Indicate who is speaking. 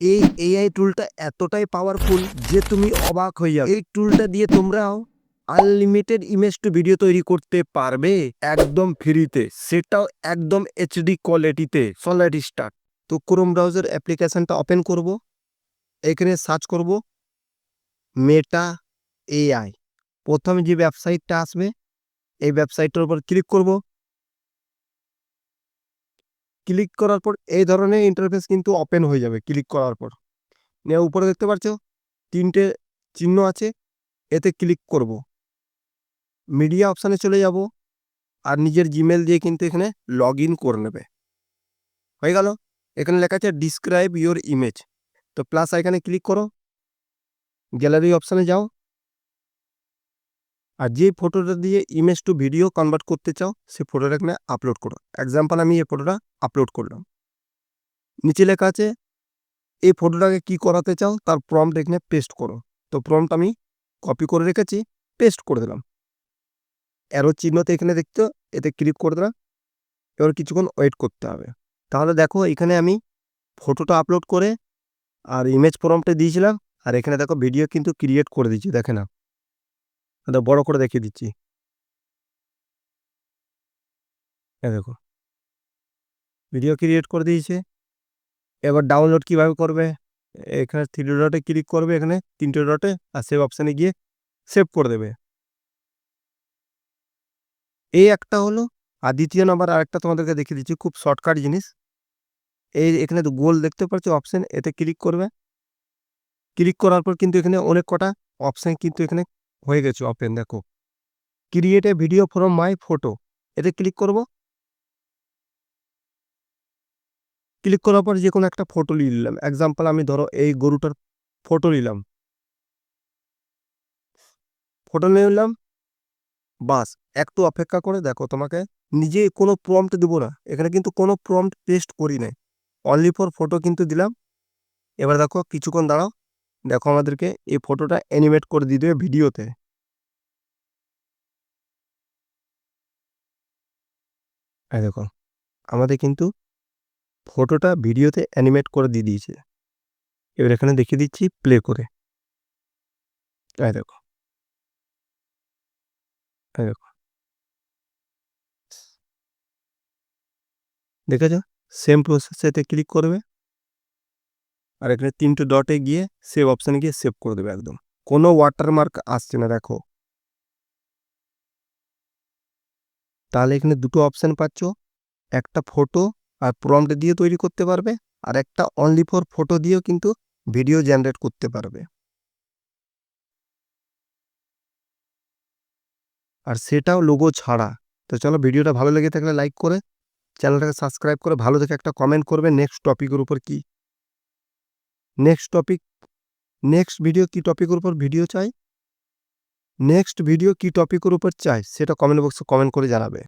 Speaker 1: এই এআই টুলটা এতটাই পাওয়ারফুল যে তুমি অবাক হয়ে যাবে। এই টুলটা দিয়ে তোমরাও আনলিমিটেড ইমেজ টু ভিডিও তৈরি করতে পারবে একদম ফ্রিতে, সেটাও একদম এইচডি কোয়ালিটিতে। Solid start. তো ক্রোম ব্রাউজার অ্যাপ্লিকেশনটা ওপেন করব, এখানে সার্চ করব মেটা এআই। প্রথমে যে ওয়েবসাইটটা আসবে এই ওয়েবসাইটটার উপর ক্লিক করব। ক্লিক করার পর এই ধরনের ইন্টারফেস কিন্তু ওপেন হয়ে যাবে। ক্লিক করার পর উপরে দেখতে পাচ্ছ তিনটে চিহ্ন আছে, এতে ক্লিক করব। মিডিয়া অপশানে চলে যাব আর নিজের জিমেল দিয়ে কিন্তু এখানে লগ ইন করে নেবে। হয়ে গেল। এখানে লেখা আছে ডিসক্রাইব ইউর ইমেজ, তো প্লাস এখানে ক্লিক করো, গ্যালারি অপশানে যাও আর যে ফটোটা দিয়ে ইমেজ টু ভিডিও কনভার্ট করতে চাও সে ফটোটা এখানে আপলোড করো। এক্সাম্পল আমি এই ফটোটা আপলোড করলাম। নিচে লেখা আছে এই ফটোটাকে কি করাতে চাও তার প্রম্পট এখানে পেস্ট করো। তো প্রম্পট আমি কপি করে রেখেছি, পেস্ট করে দিলাম। অ্যারো চিহ্নতে এখানে দেখতে, এতে ক্লিক করে দিলাম। এবার কিছুক্ষণ ওয়েট করতে হবে। তাহলে দেখো এখানে আমি ফটোটা আপলোড করে আর ইমেজ প্রম্পটে দিয়েছিলাম, আর এখানে দেখো ভিডিও কিন্তু ক্রিয়েট করে দিচ্ছি। দেখে না, এটা বড় করে দেখিয়ে দিচ্ছি। দেখো ভিডিও ক্রিয়েট করে দিয়েছে। এবার ডাউনলোড কিভাবে করবে, এখানে থ্রি ডটে ক্লিক করবে, এখানে তিনটে ডটে, আর সেভ অপশানে গিয়ে সেভ করে দেবে। এই একটা হলো। আর দ্বিতীয় নাম্বার আরেকটা তোমাদেরকে দেখিয়ে দিচ্ছি, খুব শর্টকাট জিনিস। এই এখানে তো গোল দেখতে পাচ্ছ অপশান, এতে ক্লিক করবে। ক্লিক করার পর কিন্তু এখানে অনেক কটা অপশান কিন্তু এখানে হয়ে গেছে ওপেন। দেখো create a video from my photo, এতে ক্লিক করব। ক্লিক করার পর যে কোনো একটা ফটো নিয়ে নিলাম। এক্সাম্পল আমি ধরো এই গরুটার ফটো নিলাম, ফটো নিয়ে নিলাম। বাস একটু অপেক্ষা করে দেখো, তোমাকে নিজে কোনো প্রম্পট দেবো না, এখানে কিন্তু কোনো প্রম্পট পেস্ট করি নাই, অনলি ফর ফটো কিন্তু দিলাম। এবার দেখো কিছুক্ষণ দাঁড়াও, দেখো আমাদেরকে এই ফটোটা অ্যানিমেট করে দিয়ে দেবে ভিডিওতে। এই দেখো আমাদের কিন্তু ফটোটা ভিডিওতে অ্যানিমেট করে দিয়ে দিয়েছে। এবার এখানে দেখিয়ে দিচ্ছি প্লে করে। এই দেখো, এই দেখো, দেখেছো? সেম প্রসেসেতে ক্লিক করবে আর এখানে তিনটে ডটে গিয়ে সেভ অপশানে গিয়ে সেভ করে দেবে। একদম কোনো ওয়াটারমার্ক আসছে না। দেখো তাহলে এখানে দুটো অপশান পাচ্ছ, একটা ফটো আর প্রম্পট দিয়ে তৈরি করতে পারবে, আর একটা অনলি ফর ফটো দিয়েও কিন্তু ভিডিও জেনারেট করতে পারবে। আর সেটাও লোগো ছাড়া। তো চলো, ভিডিওটা ভালো লেগে থাকলে লাইক করে চ্যানেলটাকে সাবস্ক্রাইব করে ভালো দেখে একটা কমেন্ট করবে নেক্সট টপিকের উপর কি, নেক্সট ভিডিও কি টপিকের উপর ভিডিও চাই, নেক্সট ভিডিও কি টপিকের উপর চাই সেটা কমেন্ট বক্সে কমেন্ট করে জানাবে।